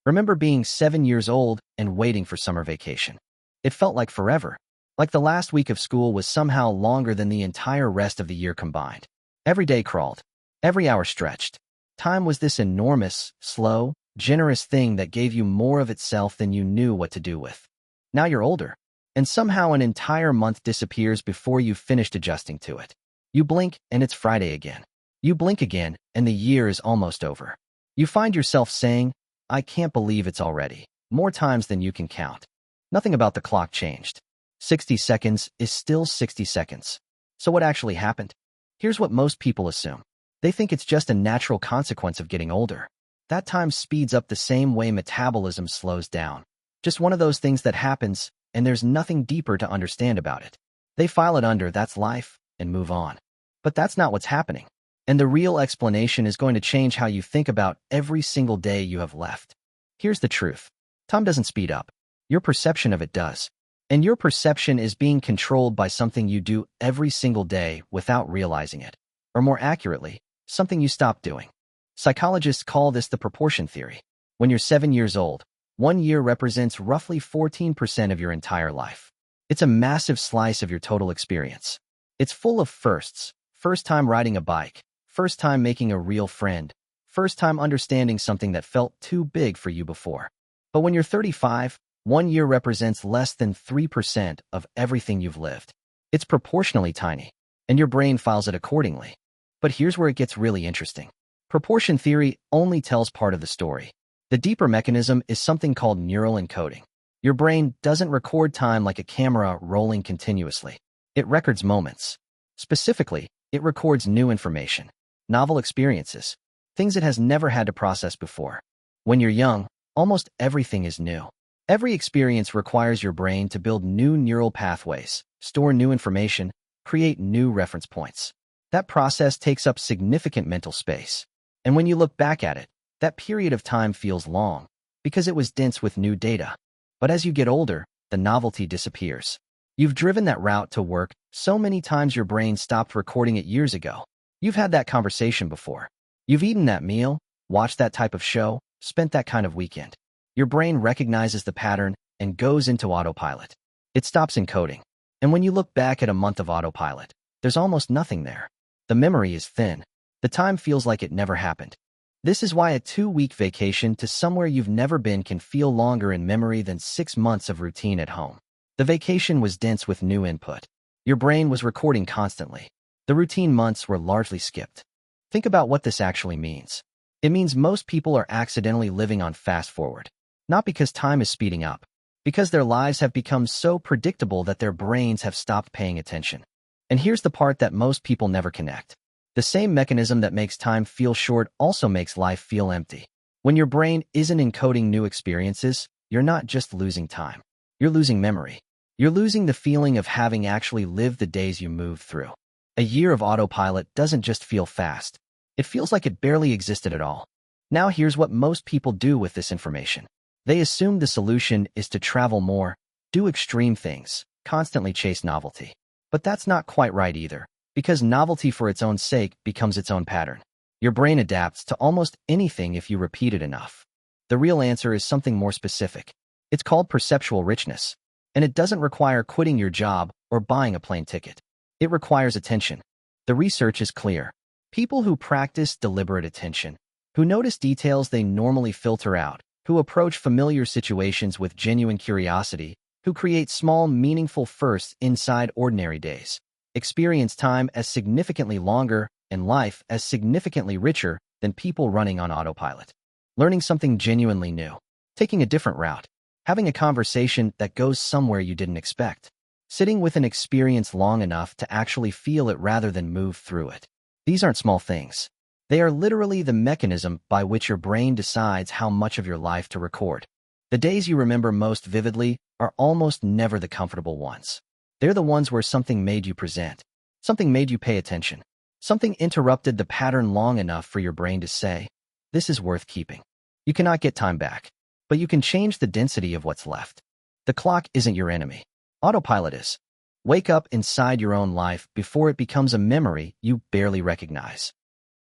Remember being 7 years old and waiting for summer vacation. It felt like forever, like the last week of school was somehow longer than the entire rest of the year combined. Every day crawled, every hour stretched. Time was this enormous, slow, generous thing that gave you more of itself than you knew what to do with. Now you're older, and somehow an entire month disappears before you've finished adjusting to it. You blink, and it's Friday again. You blink again, and the year is almost over. You find yourself saying, "I can't believe it's already," more times than you can count. Nothing about the clock changed. 60 seconds is still 60 seconds. So what actually happened? Here's what most people assume. They think it's just a natural consequence of getting older. That time speeds up the same way metabolism slows down. Just one of those things that happens, and there's nothing deeper to understand about it. They file it under "that's life" and move on. But that's not what's happening. And the real explanation is going to change how you think about every single day you have left. Here's the truth. Time doesn't speed up. Your perception of it does. And your perception is being controlled by something you do every single day without realizing it. Or more accurately, something you stop doing. Psychologists call this the proportion theory. When you're 7 years old, 1 year represents roughly 14% of your entire life. It's a massive slice of your total experience. It's full of firsts. First time riding a bike. First time making a real friend. First time understanding something that felt too big for you before. But when you're 35, 1 year represents less than 3% of everything you've lived. It's proportionally tiny, and your brain files it accordingly. But here's where it gets really interesting. Proportion theory only tells part of the story. The deeper mechanism is something called neural encoding. Your brain doesn't record time like a camera rolling continuously. It records moments. Specifically, it records new information, novel experiences, things it has never had to process before. When you're young, almost everything is new. Every experience requires your brain to build new neural pathways, store new information, create new reference points. That process takes up significant mental space. And when you look back at it, that period of time feels long, because it was dense with new data. But as you get older, the novelty disappears. You've driven that route to work so many times your brain stopped recording it years ago. You've had that conversation before. You've eaten that meal, watched that type of show, spent that kind of weekend. Your brain recognizes the pattern and goes into autopilot. It stops encoding. And when you look back at a month of autopilot, there's almost nothing there. The memory is thin. The time feels like it never happened. This is why a 2-week vacation to somewhere you've never been can feel longer in memory than 6 months of routine at home. The vacation was dense with new input. Your brain was recording constantly. The routine months were largely skipped. Think about what this actually means. It means most people are accidentally living on fast forward. Not because time is speeding up, because their lives have become so predictable that their brains have stopped paying attention. And here's the part that most people never connect. The same mechanism that makes time feel short also makes life feel empty. When your brain isn't encoding new experiences, you're not just losing time. You're losing memory. You're losing the feeling of having actually lived the days you moved through. A year of autopilot doesn't just feel fast. It feels like it barely existed at all. Now here's what most people do with this information. They assume the solution is to travel more, do extreme things, constantly chase novelty. But that's not quite right either, because novelty for its own sake becomes its own pattern. Your brain adapts to almost anything if you repeat it enough. The real answer is something more specific. It's called perceptual richness, and it doesn't require quitting your job or buying a plane ticket. It requires attention. The research is clear. People who practice deliberate attention, who notice details they normally filter out, who approach familiar situations with genuine curiosity, who create small, meaningful firsts inside ordinary days, experience time as significantly longer and life as significantly richer than people running on autopilot. Learning something genuinely new, taking a different route, having a conversation that goes somewhere you didn't expect, sitting with an experience long enough to actually feel it rather than move through it. These aren't small things. They are literally the mechanism by which your brain decides how much of your life to record. The days you remember most vividly are almost never the comfortable ones. They're the ones where something made you present, something made you pay attention, something interrupted the pattern long enough for your brain to say, "This is worth keeping." You cannot get time back, but you can change the density of what's left. The clock isn't your enemy. Autopilot is. Wake up inside your own life before it becomes a memory you barely recognize.